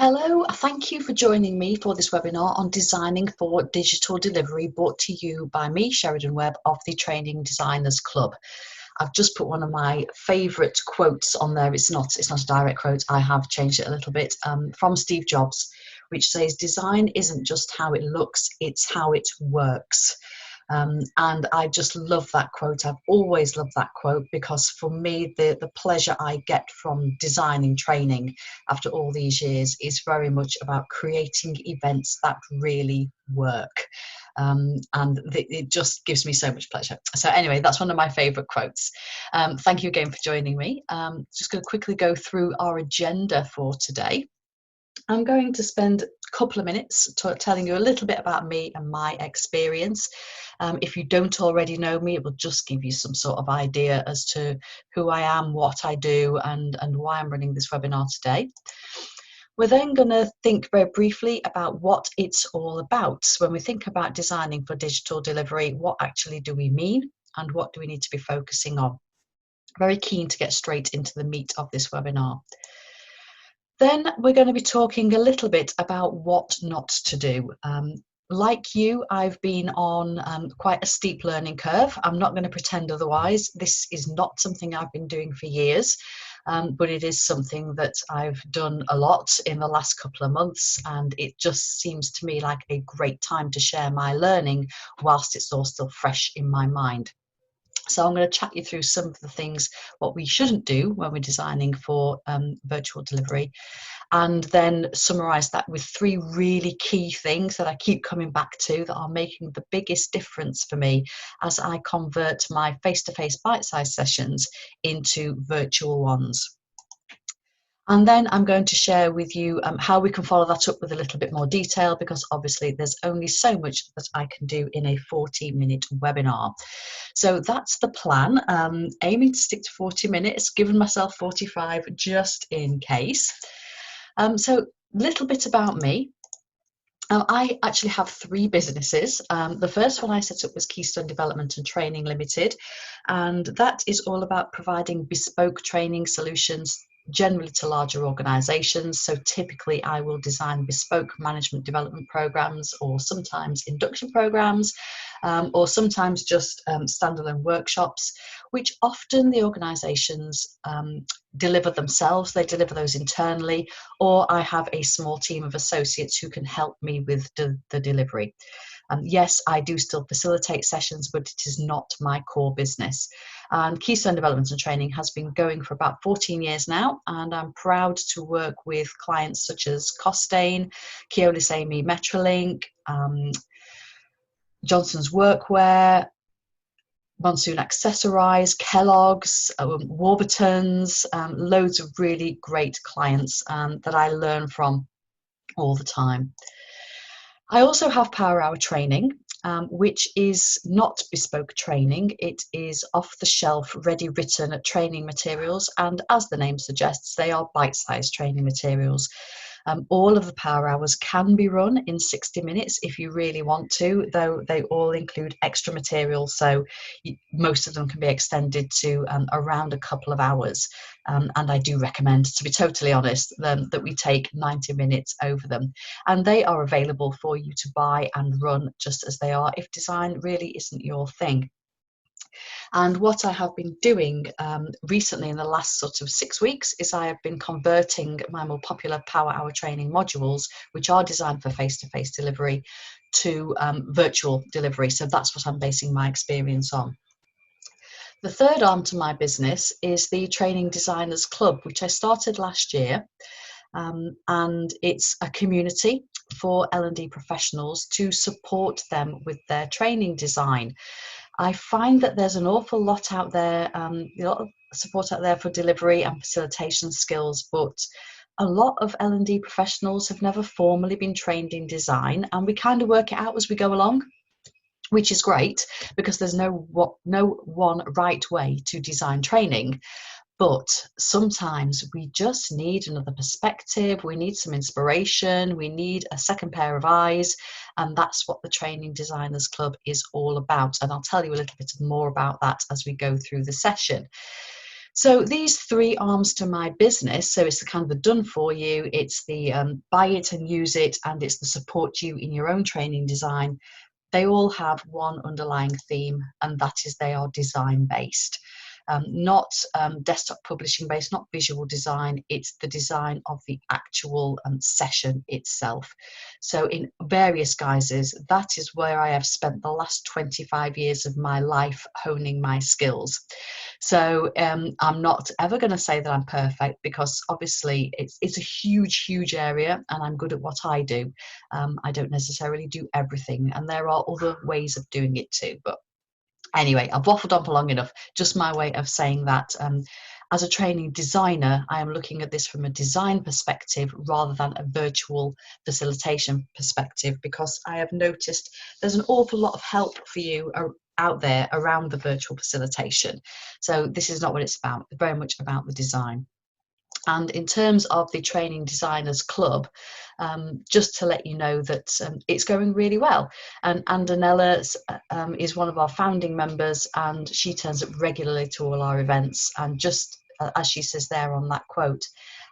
Hello, thank you for joining me for this webinar on designing for digital delivery, brought to you by me, Sheridan Webb of the Training Designers Club. I've just put one of my favourite quotes on there. It's not a direct quote. I have changed it a little bit, from Steve Jobs, which says, "Design isn't just how it looks, it's how it works." And I just love that quote. I've always loved that quote because for me, the pleasure I get from designing training after all these years is very much about creating events that really work. And it just gives me so much pleasure. So anyway, that's one of my favourite quotes. Thank you again for joining me. Just going to quickly go through our agenda for today. I'm going to spend a couple of minutes telling you a little bit about me and my experience. If you don't already know me, it will just give you some sort of idea as to who I am, what I do, and why I'm running this webinar today. We're then going to think very briefly about what it's all about. When we think about designing for digital delivery, what actually do we mean and what do we need to be focusing on? Very keen to get straight into the meat of this webinar. Then we're going to be talking a little bit about what not to do. Like you, I've been on quite a steep learning curve. I'm not going to pretend otherwise. This is not something I've been doing for years, but it is something that I've done a lot in the last couple of months, and it just seems to me like a great time to share my learning whilst it's all still fresh in my mind. So I'm going to chat you through some of the things, what we shouldn't do when we're designing for virtual delivery, and then summarise that with 3 really key things that I keep coming back to that are making the biggest difference for me as I convert my face-to-face bite-sized sessions into virtual ones. And then I'm going to share with you how we can follow that up with a little bit more detail, because obviously there's only so much that I can do in a 40-minute webinar. So that's the plan, aiming to stick to 40 minutes, giving myself 45 just in case. So a little bit about me. I actually have 3 businesses. The first one I set up was Keystone Development and Training Limited, and that is all about providing bespoke training solutions generally to larger organisations. So typically I will design bespoke management development programs, or sometimes induction programs, or sometimes just standalone workshops, which often the organisations deliver themselves. They deliver those internally, or I have a small team of associates who can help me with the delivery. Yes, I do still facilitate sessions, but it is not my core business. And Keystone Development and Training has been going for about 14 years now, and I'm proud to work with clients such as Costain, Keolis Amy Metrolink, Johnson's Workwear, Monsoon Accessorize, Kellogg's, Warburton's, loads of really great clients that I learn from all the time. I also have Power Hour Training, which is not bespoke training. It is off-the-shelf, ready written training materials, and as the name suggests, they are bite-sized training materials. All of the power hours can be run in 60 minutes if you really want to, though they all include extra material, so most of them can be extended to around a couple of hours. And I do recommend, to be totally honest, that we take 90 minutes over them. And they are available for you to buy and run just as they are if design really isn't your thing. And what I have been doing recently in the last sort of 6 weeks is I have been converting my more popular Power Hour training modules, which are designed for face-to-face delivery, to virtual delivery. So that's what I'm basing my experience on. The third arm to my business is the Training Designers Club, which I started last year. And it's a community for L&D professionals to support them with their training design. I find that there's an awful lot out there, a lot of support out there for delivery and facilitation skills, but a lot of L&D professionals have never formally been trained in design, and we kind of work it out as we go along, which is great because there's no one right way to design training. But sometimes we just need another perspective, we need some inspiration, we need a second pair of eyes, and that's what the Training Designers Club is all about. And I'll tell you a little bit more about that as we go through the session. So these three arms to my business, so it's the kind of the done for you, it's the buy it and use it, and it's the support you in your own training design. They all have one underlying theme, and that is they are design based. Not desktop publishing based, not visual design. It's the design of the actual session itself. So in various guises, that is where I have spent the last 25 years of my life honing my skills. So I'm not ever going to say that I'm perfect, because obviously it's a huge area, and I'm good at what I do. I don't necessarily do everything, and there are other ways of doing it too. But anyway, I've waffled on for long enough. Just my way of saying that. As a training designer, I am looking at this from a design perspective rather than a virtual facilitation perspective, because I have noticed there's an awful lot of help for you out there around the virtual facilitation. So this is not what it's about. It's very much about the design. And in terms of the Training Designers Club, just to let you know that it's going really well. And Andanella is one of our founding members, and she turns up regularly to all our events. And just as she says there on that quote,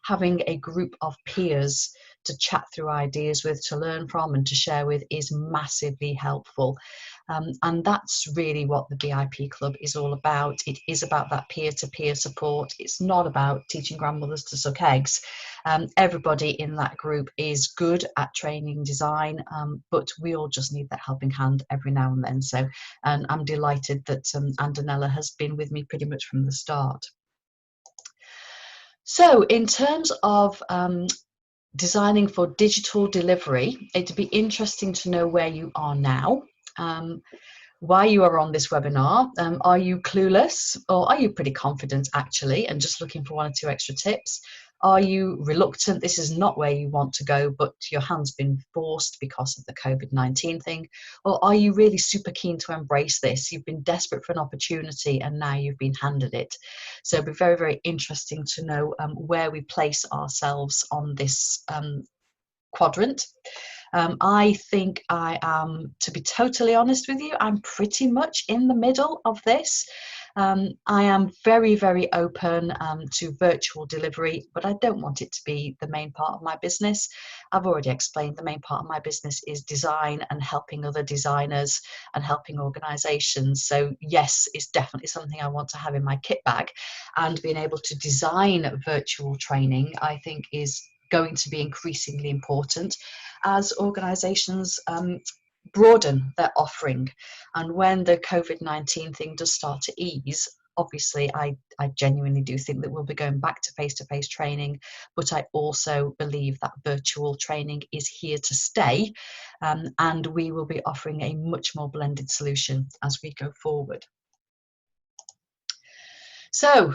having a group of peers to chat through ideas with, to learn from and to share with, is massively helpful. And that's really what the BIP Club is all about. It is about that peer-to-peer support. It's not about teaching grandmothers to suck eggs. Everybody in that group is good at training design, but we all just need that helping hand every now and then. So, and I'm delighted that Andanella has been with me pretty much from the start. So in terms of designing for digital delivery, it'd be interesting to know where you are now, why you are on this webinar. Are you clueless, or are you pretty confident actually and just looking for one or two extra tips? Are you reluctant? This is not where you want to go, but your hand's been forced because of the COVID-19 thing. Or are you really super keen to embrace this? You've been desperate for an opportunity and now you've been handed it. So it'll be very, very interesting to know where we place ourselves on this quadrant. I think I am, to be totally honest with you, I'm pretty much in the middle of this. I am very, very open to virtual delivery, but I don't want it to be the main part of my business. I've already explained the main part of my business is design and helping other designers and helping organisations. So yes, it's definitely something I want to have in my kit bag, and being able to design virtual training, I think, is going to be increasingly important as organisations broaden their offering. And when the COVID-19 thing does start to ease, obviously I genuinely do think that we'll be going back to face-to-face training, but I also believe that virtual training is here to stay, and we will be offering a much more blended solution as we go forward. So,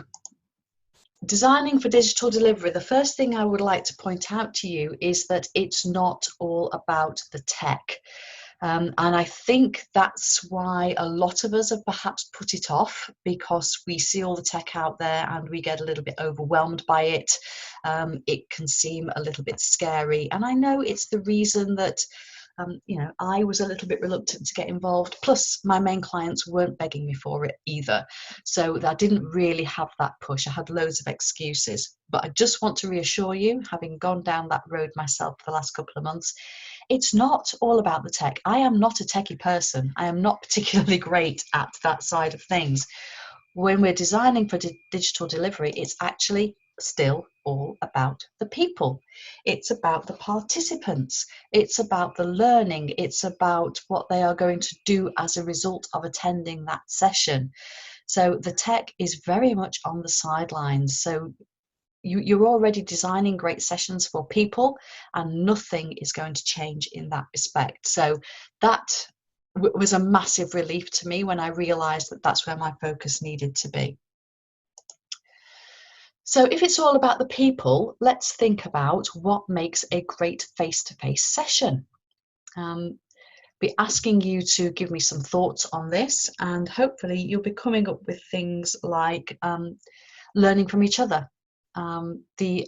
designing for digital delivery, the first thing I would like to point out to you is that it's not all about the tech. And I think that's why a lot of us have perhaps put it off, because we see all the tech out there and we get a little bit overwhelmed by it. It can seem a little bit scary. And I know it's the reason that you know, I was a little bit reluctant to get involved. Plus, my main clients weren't begging me for it either. So I didn't really have that push. I had loads of excuses. But I just want to reassure you, having gone down that road myself for the last couple of months, it's not all about the tech. I am not a techie person. I am not particularly great at that side of things. When we're designing for digital delivery, it's actually still all about the people. It's about the participants. It's about the learning. It's about what they are going to do as a result of attending that session. So the tech is very much on the sidelines. So you're already designing great sessions for people, and nothing is going to change in that respect. So that was a massive relief to me when I realized that that's where my focus needed to be. So if it's all about the people, let's think about what makes a great face-to-face session. Be asking you to give me some thoughts on this, and hopefully you'll be coming up with things like learning from each other, the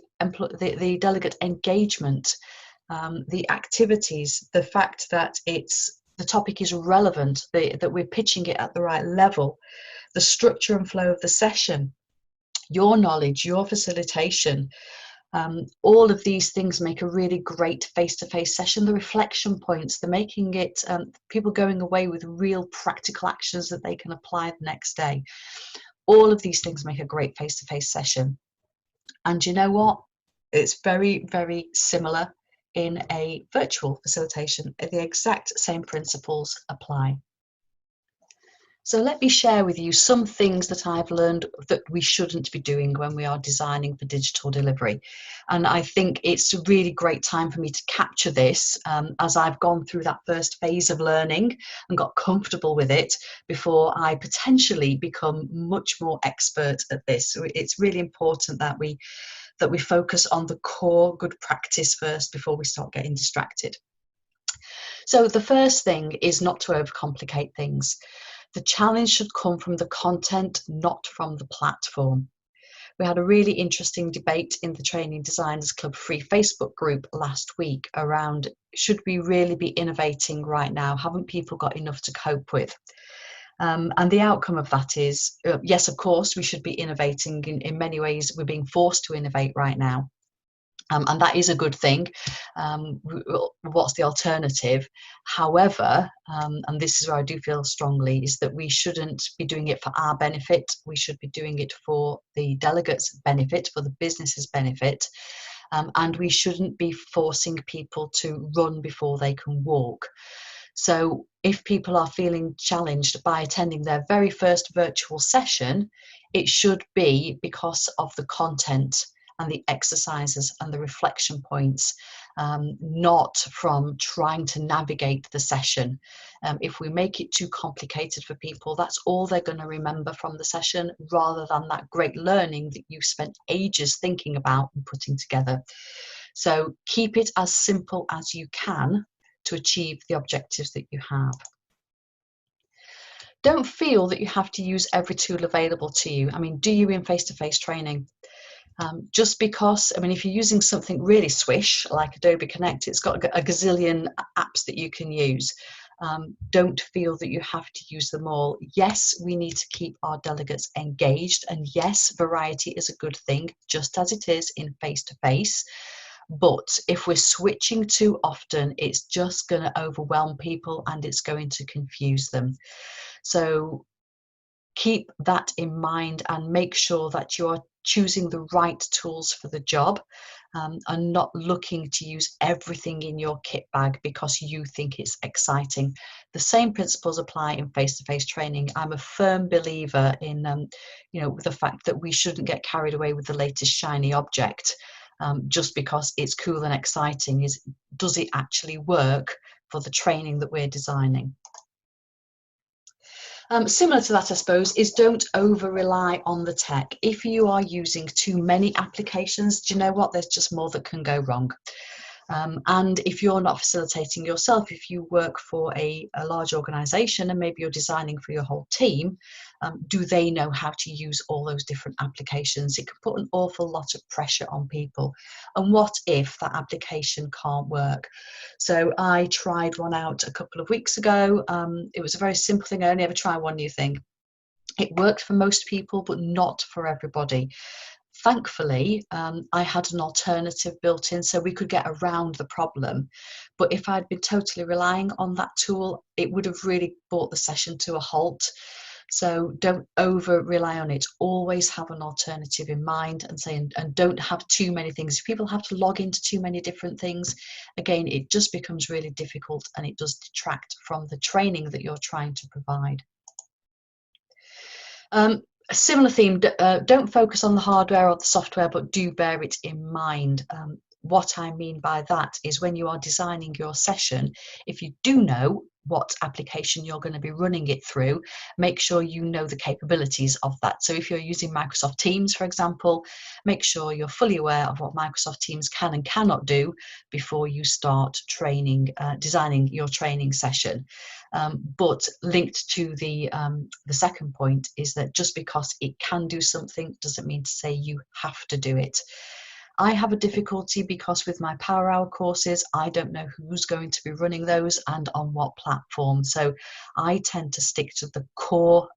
delegate engagement, the activities, the fact that the topic is relevant, that we're pitching it at the right level, the structure and flow of the session, your knowledge, your facilitation. All of these things make a really great face-to-face session. The reflection points, they're making it, people going away with real practical actions that they can apply the next day. All of these things make a great face-to-face session. And you know what? It's very, very similar in a virtual facilitation. The exact same principles apply. So let me share with you some things that I've learned that we shouldn't be doing when we are designing for digital delivery. And I think it's a really great time for me to capture this as I've gone through that first phase of learning and got comfortable with it before I potentially become much more expert at this. So it's really important that we focus on the core good practice first before we start getting distracted. So the first thing is not to overcomplicate things. The challenge should come from the content, not from the platform. We had a really interesting debate in the Training Designers Club free Facebook group last week around, should we really be innovating right now? Haven't people got enough to cope with? And the outcome of that is, yes, of course, we should be innovating. In many ways, we're being forced to innovate right now. And that is a good thing. What's the alternative? However, and this is where I do feel strongly, is that we shouldn't be doing it for our benefit. We should be doing it for the delegates' benefit, for the business's benefit. And we shouldn't be forcing people to run before they can walk. So if people are feeling challenged by attending their very first virtual session, it should be because of the content and the exercises and the reflection points, not from trying to navigate the session. If we make it too complicated for people, that's all they're going to remember from the session, rather than that great learning that you spent ages thinking about and putting together. So keep it as simple as you can to achieve the objectives that you have. Don't feel that you have to use every tool available to you. I mean, do you in face-to-face training? Just because, I mean, if you're using something really swish like Adobe Connect, it's got a gazillion apps that you can use. Don't feel that you have to use them all. Yes, we need to keep our delegates engaged, and yes, variety is a good thing, just as it is in face-to-face. But if we're switching too often, it's just going to overwhelm people and it's going to confuse them. So keep that in mind and make sure that you are choosing the right tools for the job, and not looking to use everything in your kit bag because you think it's exciting. The same principles apply in face-to-face training. I'm a firm believer in the fact that we shouldn't get carried away with the latest shiny object just because it's cool and exciting. Does it actually work for the training that we're designing? Similar to that, I suppose, is don't over-rely on the tech. If you are using too many applications, do you know what? There's just more that can go wrong. And if you're not facilitating yourself, if you work for a large organisation and maybe you're designing for your whole team, do they know how to use all those different applications? It can put an awful lot of pressure on people. And what if that application can't work? So I tried one out a couple of weeks ago. It was a very simple thing. I only ever try one new thing. It worked for most people, but not for everybody. Thankfully, I had an alternative built in so we could get around the problem. But if I'd been totally relying on that tool, it would have really brought the session to a halt. So don't over rely on it. Always have an alternative in mind and don't have too many things. If people have to log into too many different things, again, it just becomes really difficult and it does detract from the training that you're trying to provide. A similar theme, don't focus on the hardware or the software, but do bear it in mind. What I mean by that is when you are designing your session, if you do know what application you're going to be running it through, make sure you know the capabilities of that. So if you're using Microsoft Teams, for example, make sure you're fully aware of what Microsoft Teams can and cannot do before you start designing your training session. But linked to the second point is that just because it can do something doesn't mean to say you have to do it. I have a difficulty because with my Power Hour courses, I don't know who's going to be running those and on what platform. So I tend to stick to the core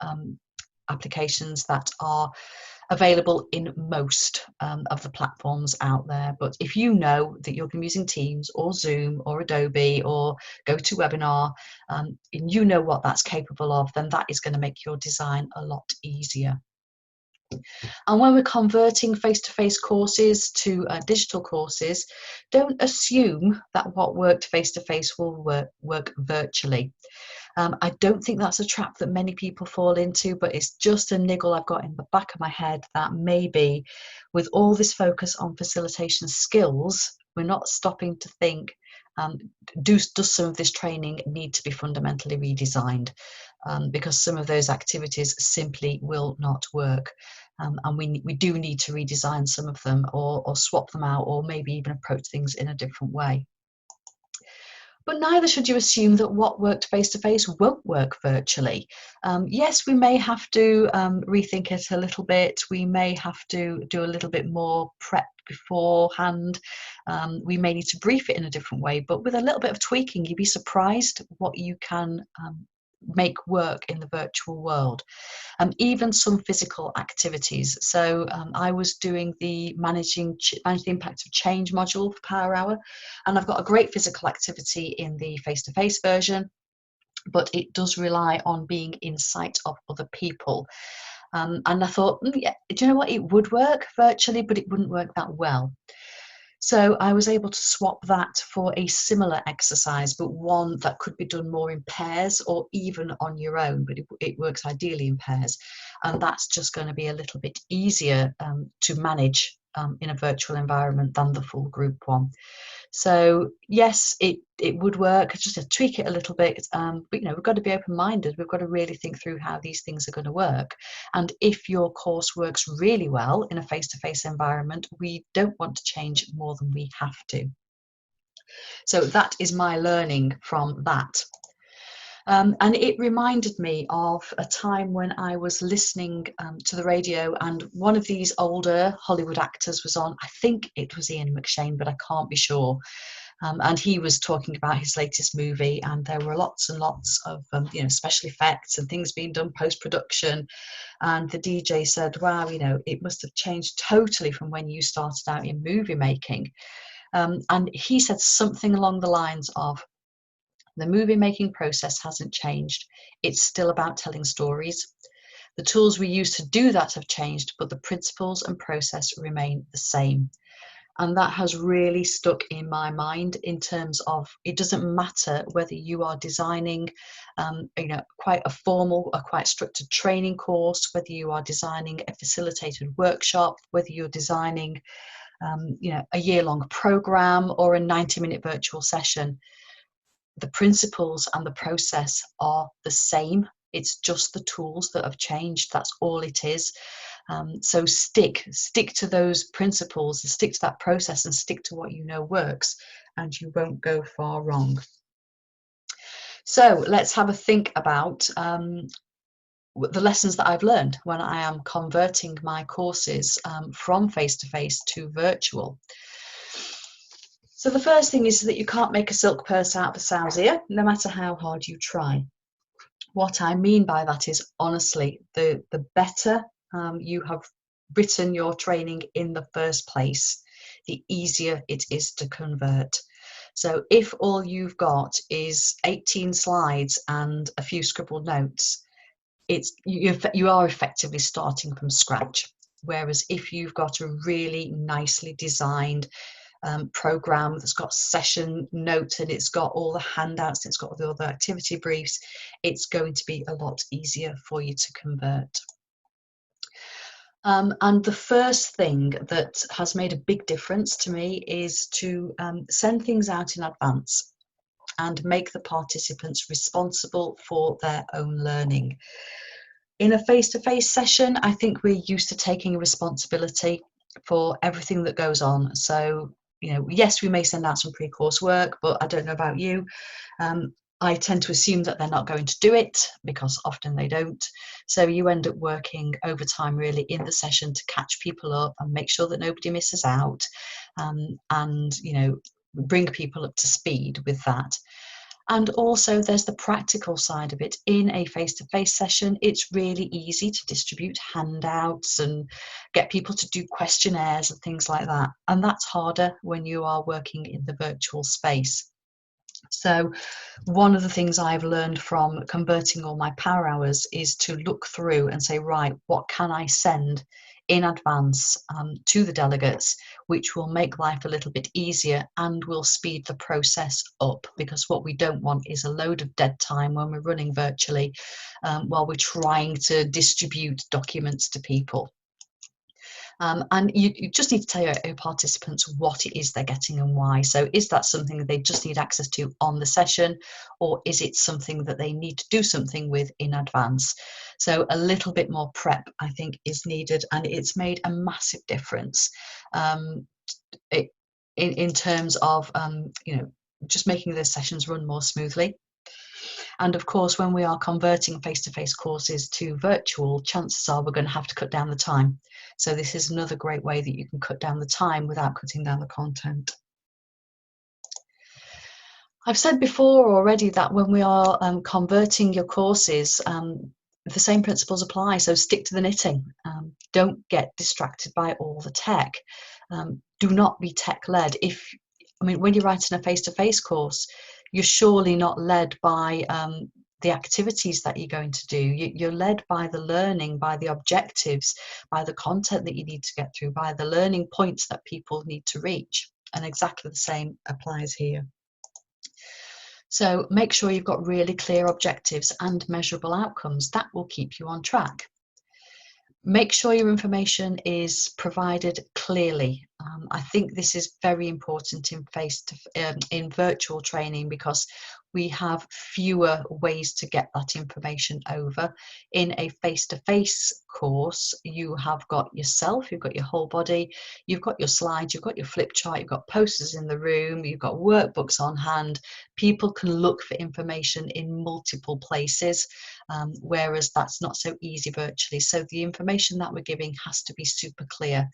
applications that are available in most of the platforms out there. But if you know that you're going to be using Teams or Zoom or Adobe or GoToWebinar, and you know what that's capable of, then that is going to make your design a lot easier. And when we're converting face-to-face courses to digital courses, don't assume that what worked face-to-face will work virtually. I don't think that's a trap that many people fall into, but it's just a niggle I've got in the back of my head that maybe with all this focus on facilitation skills, we're not stopping to think, does some of this training need to be fundamentally redesigned? Because some of those activities simply will not work. And we do need to redesign some of them or swap them out, or maybe even approach things in a different way. But neither should you assume that what worked face-to-face won't work virtually. Yes, we may have to rethink it a little bit. We may have to do a little bit more prep beforehand. We may need to brief it in a different way, but with a little bit of tweaking, you'd be surprised what you can make work in the virtual world. Even some physical activities. So I was doing the managing the impact of change module for Power Hour, and I've got a great physical activity in the face-to-face version, but it does rely on being in sight of other people. And I thought, yeah, do you know what? It would work virtually, but it wouldn't work that well. So I was able to swap that for a similar exercise, but one that could be done more in pairs or even on your own, but it works ideally in pairs. And that's just going to be a little bit easier to manage in a virtual environment than the full group one. So yes, it would work, just to tweak it a little bit, but we've got to be open-minded. We've got to really think through how these things are going to work. And if your course works really well in a face-to-face environment, we don't want to change more than we have to. So that is my learning from that. And it reminded me of a time when I was listening to the radio, and one of these older Hollywood actors was on. I think it was Ian McShane, but I can't be sure. And he was talking about his latest movie, and there were lots and lots of special effects and things being done post-production. And the DJ said, wow, it must have changed totally from when you started out in movie making. And he said something along the lines of, the movie making process hasn't changed. It's still about telling stories. The tools we use to do that have changed, but the principles and process remain the same. And that has really stuck in my mind in terms of, it doesn't matter whether you are designing quite a formal, a quite structured training course, whether you are designing a facilitated workshop, whether you're designing a year-long program or a 90-minute virtual session. The principles and the process are the same. It's just the tools that have changed. That's all it is. So stick to those principles, stick to that process, and stick to what you know works, and you won't go far wrong. So let's have a think about the lessons that I've learned when I am converting my courses from face-to-face to virtual. So the first thing is that you can't make a silk purse out of a sow's ear, no matter how hard you try. What I mean by that is, honestly, the better you have written your training in the first place, the easier it is to convert. So if all you've got is 18 slides and a few scribbled notes, you are effectively starting from scratch. Whereas if you've got a really nicely designed program that's got session notes and it's got all the handouts and it's got all the other activity briefs, it's going to be a lot easier for you to convert. And the first thing that has made a big difference to me is to send things out in advance and make the participants responsible for their own learning. In a face-to-face session, I think we're used to taking responsibility for everything that goes on. So, yes, we may send out some pre-course work, but I don't know about you. I tend to assume that they're not going to do it, because often they don't. So you end up working overtime really in the session to catch people up and make sure that nobody misses out, and bring people up to speed with that. And also there's the practical side of it. In a face-to-face session, it's really easy to distribute handouts and get people to do questionnaires and things like that. And that's harder when you are working in the virtual space. So one of the things I've learned from converting all my power hours is to look through and say, right, what can I send in advance to the delegates, which will make life a little bit easier and will speed the process up, because what we don't want is a load of dead time when we're running virtually while we're trying to distribute documents to people. And you just need to tell your participants what it is they're getting and why. So is that something that they just need access to on the session, or is it something that they need to do something with in advance? So a little bit more prep, I think, is needed, and it's made a massive difference in terms of just making the sessions run more smoothly. And of course, when we are converting face-to-face courses to virtual, chances are we're going to have to cut down the time. So this is another great way that you can cut down the time without cutting down the content. I've said before already that when we are converting your courses, the same principles apply. So stick to the knitting. Don't get distracted by all the tech. Do not be tech-led. When you're writing a face-to-face course, you're surely not led by the activities that you're going to do. You're led by the learning, by the objectives, by the content that you need to get through, by the learning points that people need to reach. And exactly the same applies here. So make sure you've got really clear objectives and measurable outcomes. That will keep you on track. Make sure your information is provided clearly. I think this is very important in virtual training, because we have fewer ways to get that information over. In a face-to-face course, you have got yourself, you've got your whole body, you've got your slides, you've got your flip chart, you've got posters in the room, you've got workbooks on hand. People can look for information in multiple places, whereas that's not so easy virtually. So the information that we're giving has to be super clear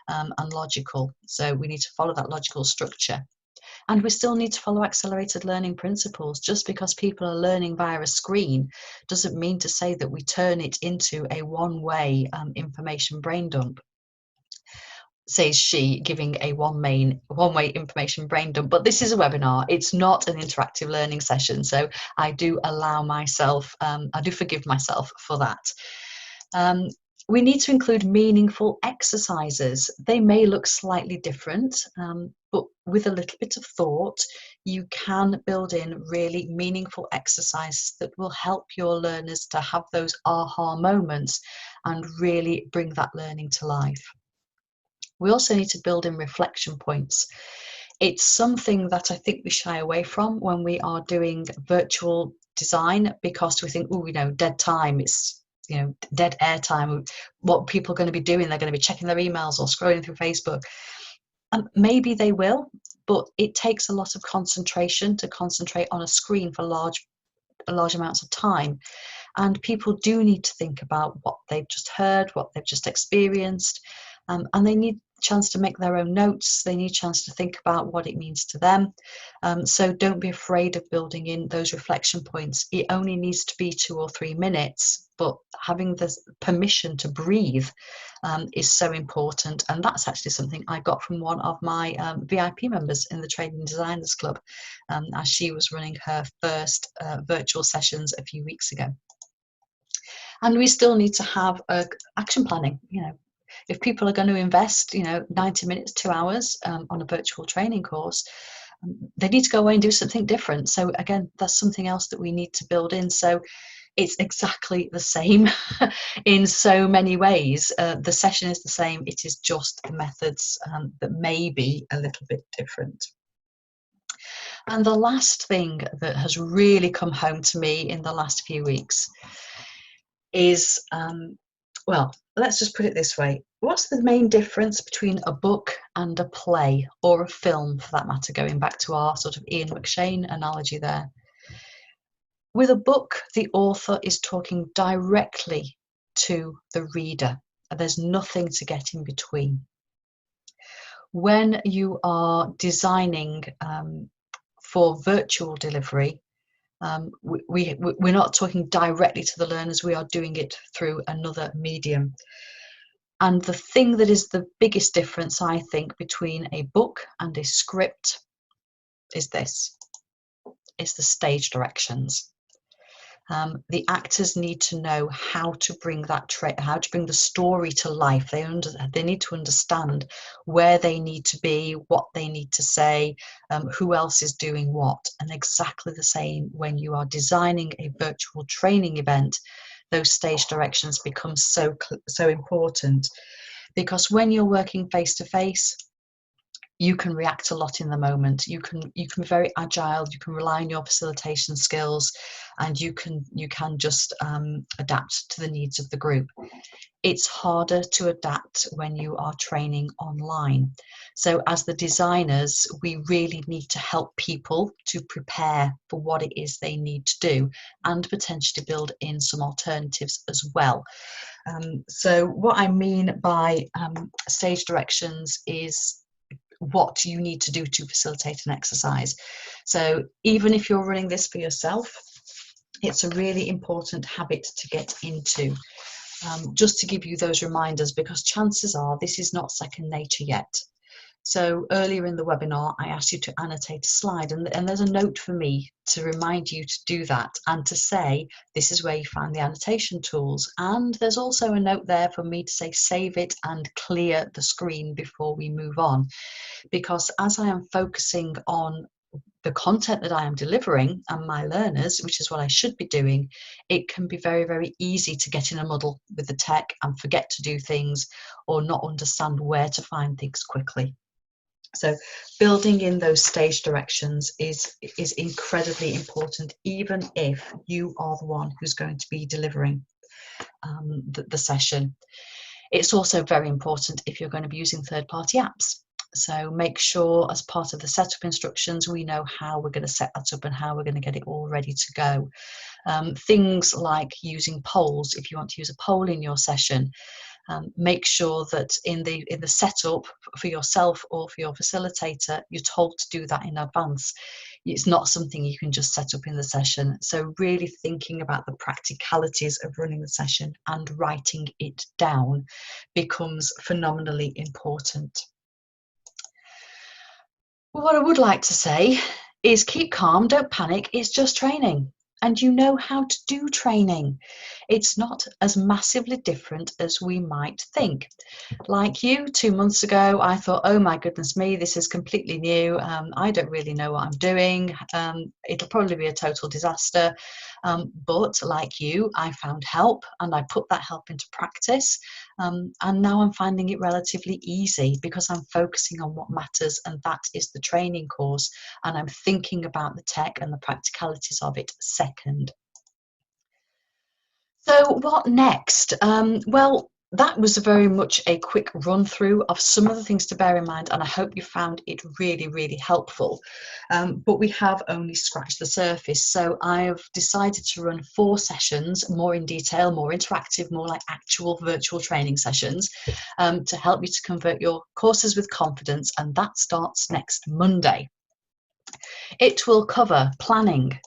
and logical. So we need to follow that logical structure. And we still need to follow accelerated learning principles. Just because people are learning via a screen doesn't mean to say that we turn it into a one-way information brain dump. Says she, giving a one-way information brain dump. But this is a webinar. It's not an interactive learning session. So I do allow myself, I do forgive myself for that. We need to include meaningful exercises. They may look slightly different, but with a little bit of thought, you can build in really meaningful exercises that will help your learners to have those aha moments and really bring that learning to life. We also need to build in reflection points. It's something that I think we shy away from when we are doing virtual design, because we think, oh, dead time, it's dead air time. What people are going to be doing, they're going to be checking their emails or scrolling through Facebook. Maybe they will, but it takes a lot of concentration to concentrate on a screen for large amounts of time. And people do need to think about what they've just heard, what they've just experienced, and they need a chance to make their own notes. They need a chance to think about what it means to them. So don't be afraid of building in those reflection points. It only needs to be 2 or 3 minutes, but having the permission to breathe is so important. And that's actually something I got from one of my VIP members in the Training Designers Club, as she was running her first virtual sessions a few weeks ago. And we still need to have action planning. If people are going to invest 90 minutes, 2 hours on a virtual training course, they need to go away and do something different. So again, that's something else that we need to build in. So it's exactly the same in so many ways. The session is the same, it is just the methods that may be a little bit different. And the last thing that has really come home to me in the last few weeks is, well, let's just put it this way. What's the main difference between a book and a play, or a film for that matter, going back to our sort of Ian McShane analogy there? With a book, the author is talking directly to the reader. There's nothing to get in between. When you are designing for virtual delivery, We're not talking directly to the learners, we are doing it through another medium. And the thing that is the biggest difference, I think, between a book and a script is this. It's the stage directions. The actors need to know how to bring how to bring the story to life. They need to understand where they need to be, what they need to say, who else is doing what. And exactly the same when you are designing a virtual training event, those stage directions become so important, because when you're working face to face, you can react a lot in the moment. You can be very agile. You can rely on your facilitation skills, and you can just adapt to the needs of the group. It's harder to adapt when you are training online. So as the designers, we really need to help people to prepare for what it is they need to do, and potentially build in some alternatives as well. So what I mean by stage directions is what you need to do to facilitate an exercise. So even if you're running this for yourself, it's a really important habit to get into, just to give you those reminders, because chances are this is not second nature yet. So earlier in the webinar, I asked you to annotate a slide, and there's a note for me to remind you to do that, and to say this is where you find the annotation tools. And there's also a note there for me to say save it and clear the screen before we move on, because as I am focusing on the content that I am delivering and my learners, which is what I should be doing, it can be very, very easy to get in a muddle with the tech and forget to do things, or not understand where to find things quickly. So building in those stage directions is incredibly important, even if you are the one who's going to be delivering the session. It's also very important if you're going to be using third-party apps. So make sure as part of the setup instructions, we know how we're going to set that up and how we're going to get it all ready to go. Things like using polls. If you want to use a poll in your session, make sure that in the setup for yourself or for your facilitator, you're told to do that in advance. It's not something you can just set up in the session. So really thinking about the practicalities of running the session and writing it down becomes phenomenally important. What I would like to say is keep calm, don't panic, it's just training. And you know how to do training. It's not as massively different as we might think. Like you, 2 months ago, I thought, oh my goodness me, this is completely new. I don't really know what I'm doing. It'll probably be a total disaster. But like you, I found help and I put that help into practice. And now I'm finding it relatively easy because I'm focusing on what matters, and that is the training course. And I'm thinking about the tech and the practicalities of it second. So what next? Well, that was very much a quick run through of some of the things to bear in mind, and I hope you found it really, really helpful. But we have only scratched the surface. So I've decided to run 4 sessions, more in detail, more interactive, more like actual virtual training sessions, to help you to convert your courses with confidence, and that starts next Monday. It will cover planning.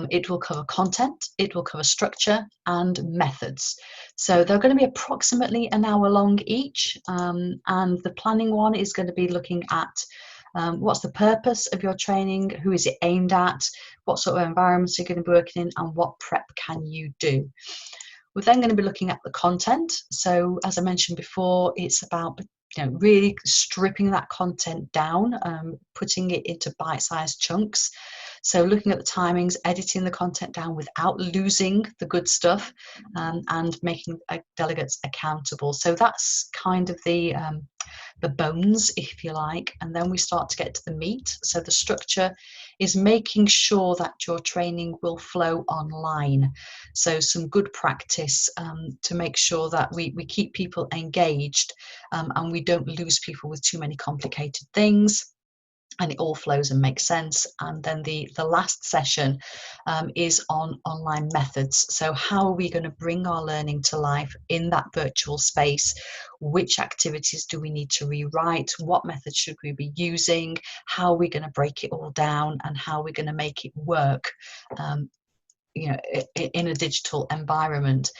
It will cover content, it will cover structure and methods. So they're going to be approximately an hour long each, and the planning one is going to be looking at what's the purpose of your training, who is it aimed at, what sort of environments you're going to be working in, and what prep can you do. We're then going to be looking at the content. So as I mentioned before, it's about really stripping that content down, putting it into bite-sized chunks. So looking at the timings, editing the content down without losing the good stuff, and making delegates accountable. So that's kind of the bones, if you like, and then we start to get to the meat. So the structure is making sure that your training will flow online. So some good practice to make sure that we keep people engaged, and we don't lose people with too many complicated things. and it all flows and makes sense. And then the last session is on online methods. So how are we going to bring our learning to life in that virtual space? Which activities do we need to rewrite? What methods should we be using? How are we going to break it all down, and how are we going to make it work in a digital environment?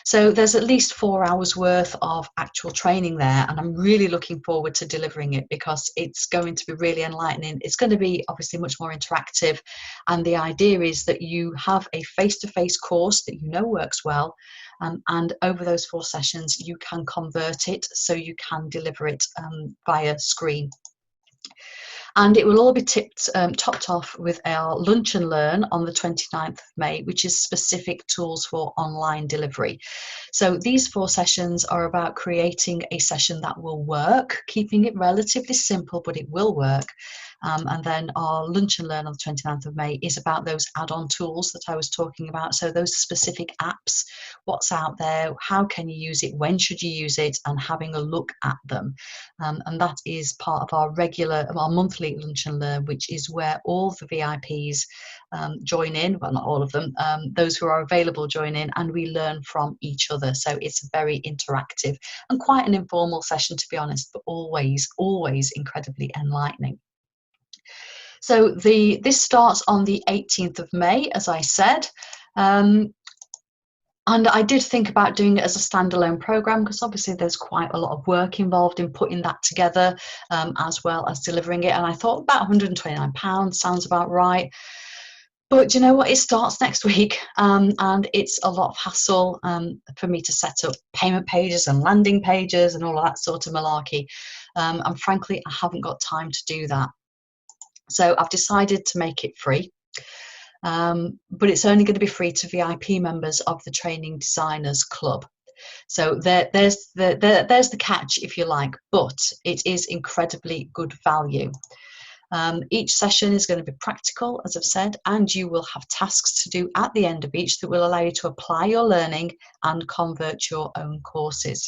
So there's at least 4 hours worth of actual training there, and I'm really looking forward to delivering it because it's going to be really enlightening. It's going to be obviously much more interactive, and the idea is that you have a face-to-face course that you know works well, and over those 4 sessions you can convert it so you can deliver it via screen. And it will all be topped off with our Lunch and Learn on the 29th of May, which is specific tools for online delivery. So these 4 sessions are about creating a session that will work, keeping it relatively simple, but it will work. And then our Lunch and Learn on the 29th of May is about those add-on tools that I was talking about. So those specific apps, what's out there, how can you use it, when should you use it, and having a look at them. And that is part of our monthly Lunch and Learn, which is where all the VIPs join in. Well, not all of them. Those who are available join in, and we learn from each other. So it's very interactive and quite an informal session, to be honest, but always incredibly enlightening. So this starts on the 18th of May, as I said. And I did think about doing it as a standalone program, because obviously there's quite a lot of work involved in putting that together, as well as delivering it. And I thought about £129 sounds about right. But you know what? It starts next week, and it's a lot of hassle for me to set up payment pages and landing pages and all of that sort of malarkey. And frankly, I haven't got time to do that. So I've decided to make it free. But it's only going to be free to VIP members of the Training Designers Club. So there's the catch, if you like, but it is incredibly good value. Each session is going to be practical, as I've said, and you will have tasks to do at the end of each that will allow you to apply your learning and convert your own courses.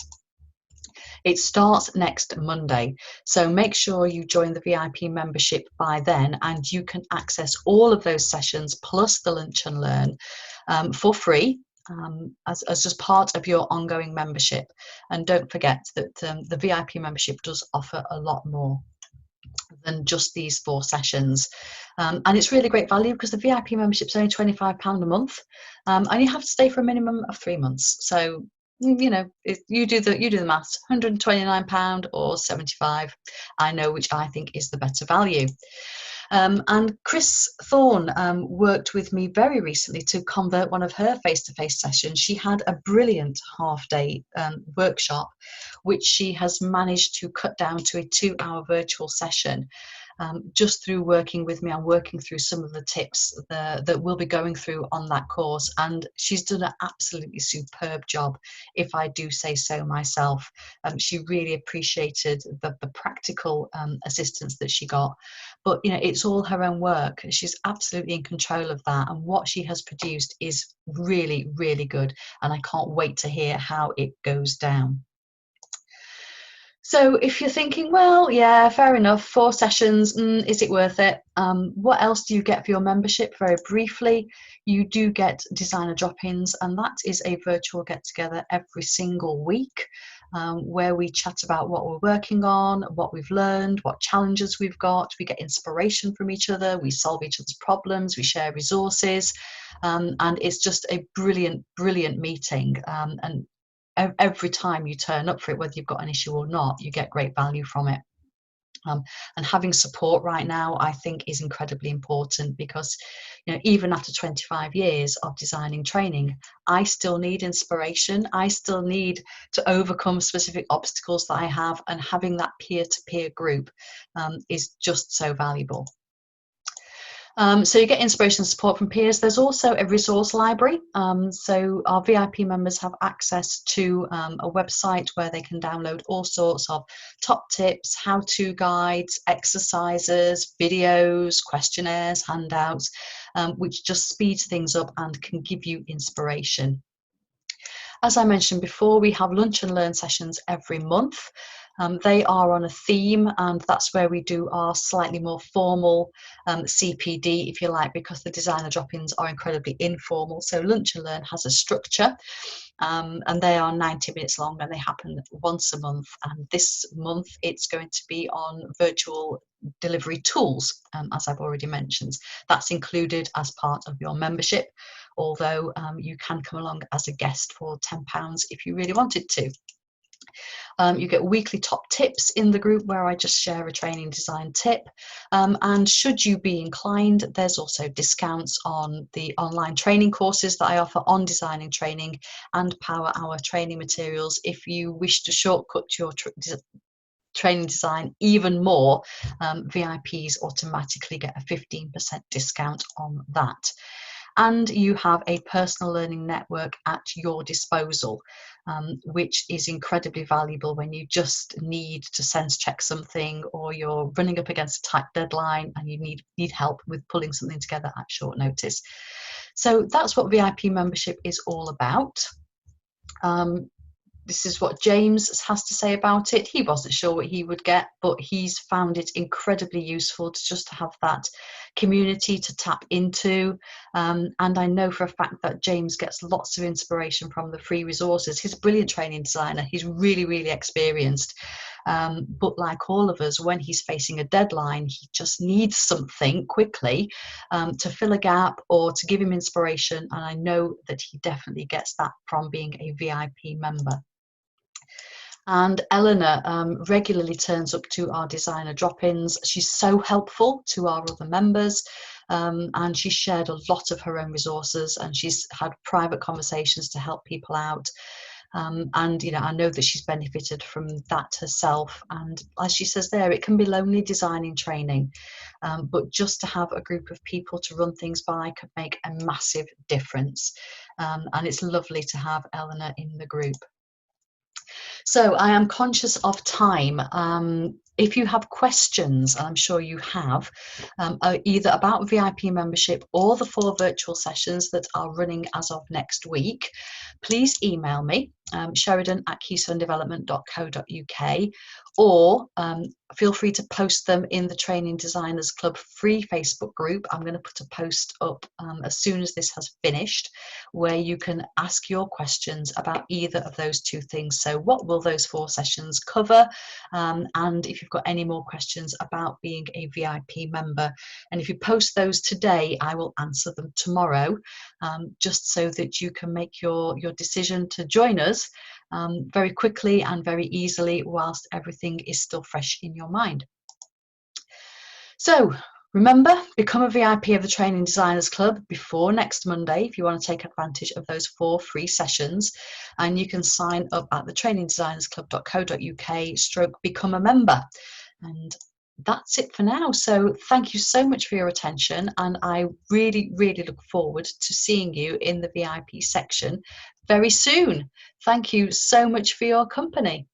It starts next Monday, so make sure you join the VIP membership by then, and you can access all of those sessions plus the Lunch and Learn for free, as just part of your ongoing membership. And don't forget that the VIP membership does offer a lot more than just these 4 sessions, and it's really great value because the VIP membership is only £25 a month, and you have to stay for a minimum of 3 months. So you know, you do the maths, £129 or £75. I know which I think is the better value. And Chris Thorne worked with me very recently to convert one of her face-to-face sessions. She had a brilliant half-day workshop, which she has managed to cut down to a 2-hour virtual session. Just through working with me and working through some of the tips that we'll be going through on that course. And she's done an absolutely superb job, if I do say so myself. She really appreciated the practical assistance that she got. But, you know, it's all her own work. She's absolutely in control of that. And what she has produced is really, really good. And I can't wait to hear how it goes down. So if you're thinking, well, yeah, fair enough, 4 sessions, is it worth it? What else do you get for your membership? Very briefly, you do get designer drop-ins, and that is a virtual get-together every single week, where we chat about what we're working on, what we've learned, what challenges we've got. We get inspiration from each other, we solve each other's problems, we share resources, and it's just a brilliant, brilliant meeting. And every time you turn up for it, whether you've got an issue or not, you get great value from it. And having support right now, I think, is incredibly important, because, you know, even after 25 years of designing training, I still need inspiration. I still need to overcome specific obstacles that I have, and having that peer-to-peer group is just so valuable. So you get inspiration and support from peers. There's also a resource library. So our VIP members have access to a website where they can download all sorts of top tips, how-to guides, exercises, videos, questionnaires, handouts, which just speeds things up and can give you inspiration. As I mentioned before, we have Lunch and Learn sessions every month. They are on a theme, and that's where we do our slightly more formal CPD, if you like, because the designer drop-ins are incredibly informal. So Lunch and Learn has a structure, and they are 90 minutes long, and they happen once a month. And this month it's going to be on virtual delivery tools, as I've already mentioned. That's included as part of your membership, although you can come along as a guest for £10 if you really wanted to. You get weekly top tips in the group where I just share a training design tip. And should you be inclined, there's also discounts on the online training courses that I offer on designing training and Power Hour training materials. If you wish to shortcut your training design even more, VIPs automatically get a 15% discount on that. And you have a personal learning network at your disposal, which is incredibly valuable when you just need to sense check something, or you're running up against a tight deadline and you need help with pulling something together at short notice. So that's what VIP membership is all about. This is what James has to say about it. He wasn't sure what he would get, but he's found it incredibly useful to just have that community to tap into. And I know for a fact that James gets lots of inspiration from the free resources. He's a brilliant training designer. He's really, really experienced. But like all of us, when he's facing a deadline, he just needs something quickly to fill a gap or to give him inspiration. And I know that he definitely gets that from being a VIP member. And Eleanor regularly turns up to our designer drop-ins. She's so helpful to our other members, and she's shared a lot of her own resources, and she's had private conversations to help people out. And you know, I know that she's benefited from that herself. And as she says there, it can be lonely designing training, but just to have a group of people to run things by could make a massive difference. And it's lovely to have Eleanor in the group. So I am conscious of time. If you have questions, and I'm sure you have, either about VIP membership or the 4 virtual sessions that are running as of next week, please email me, sheridan@keystonedevelopment.co.uk, or feel free to post them in the Training Designers Club free Facebook group. I'm going to put a post up as soon as this has finished, where you can ask your questions about either of those 2 things. So what will those 4 sessions cover? And if you've got any more questions about being a VIP member. And if you post those today, I will answer them tomorrow, just so that you can make your decision to join us very quickly and very easily whilst everything is still fresh in your mind. So remember, become a VIP of the Training Designers Club before next Monday if you want to take advantage of those 4 free sessions. And you can sign up at the trainingdesignersclub.co.uk/become a member. And that's it for now. So thank you so much for your attention, and I really, really look forward to seeing you in the VIP section very soon. Thank you so much for your company.